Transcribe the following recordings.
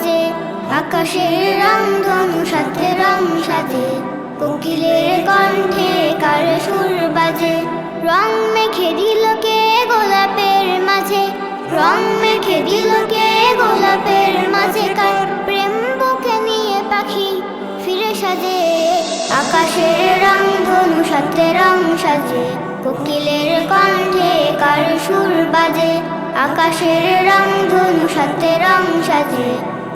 বাজে, আকাশের রংধনু সাথে রং সাজে, কোকিলের কণ্ঠে কার সুর বাজে। রং মেখে দিল কে গোলাপের মাঝে, রং মেখে দিল কে গোলাপের মাঝে, কার প্রেম বুকে নিয়ে পাখি ফিরে সাজে। আকাশের রংধনু সাথে রং সাজে, কোকিলের কণ্ঠে কার সুর বাজে। আকাশের রংধনু সাথে রং সাজে,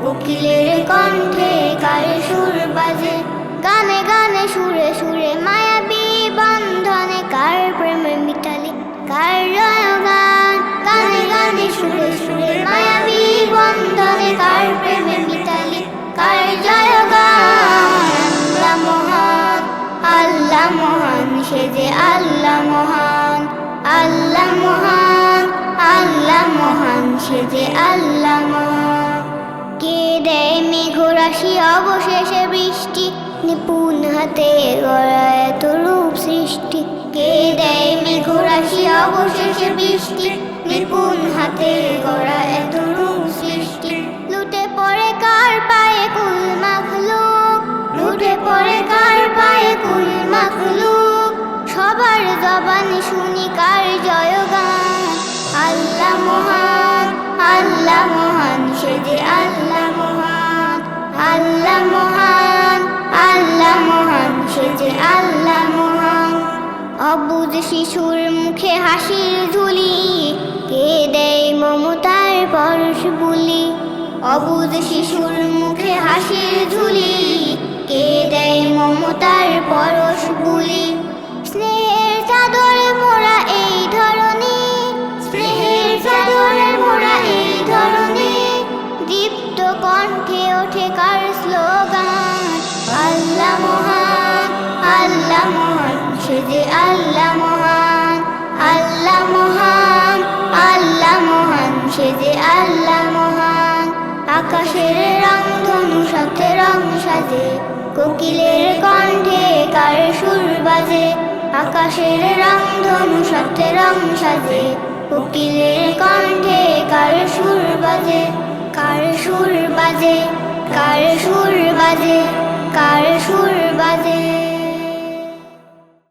কোকিলের কণ্ঠে কার সুর বাজে। গানে গানে সুরে সুরে মায়াবী বন্ধনে কার প্রেমে মিতালি কার জয়গান। গানে গানে সুরে সুরে মায়াবী বন্ধনে কার প্রেমে মিতালি কার জয়গান। আল্লাহ মহান, আল্লাহ মহান, সে যে আল্লাহ মহান। আল্লাহ মহান, আল্লাহ মহান, সে যে আল্লাহ মহান। কে দেয় মেঘরাশি অবশেষে বৃষ্টি, নিপুণ হাতে গড়া এত রূপ সৃষ্টি। কে দেয় মেঘরাশি অবশেষে বৃষ্টি, নিপুণ হাতে গড়া এত রূপ সৃষ্টি। লুটে পড়ে কার পায়ে কুল মাখলুক, লুটে পড়ে কার পায়ে কুল মাখলুক, সবার জবানে শুনি কার জয়গান। আল্লাহ মহান, আল্লাহ মহান, সে যে আল্লাহ মহান। আল্লাহ মহান, আল্লাহ মহান, সে যে আল্লাহ মহান। অবুঝ শিশুর মুখে হাসির ঝুলি, কে দেয় মমতার পরশ বুলি। অবুঝ শিশুর মুখে হাসির ঝুলি, কে দেয় মমতার পরশ বুলি। স্নেহের চাদরে মোরা এই ধরনী, স্নেহের চাদরে মোরা এই ধরনী, দীপ্ত কণ্ঠে ওঠে কার স্লোগান। আল্লাহ মহান, আল্লাহ মহান, সে যে আল্লাহ মহান। আল্লাহ মহান, আল্লাহ মহান, সে যে আল্লাহ মহান। আকাশের রংধনু সাথে রং সাজে, কোকিলের কণ্ঠে কার সুর বাজে। আকাশের রংধনু সাথে রং সাজে, কোকিলের কণ্ঠে কার সুর বাজে। কার সুর বাজে, কার সুর বাজে, কার সুর বাজে।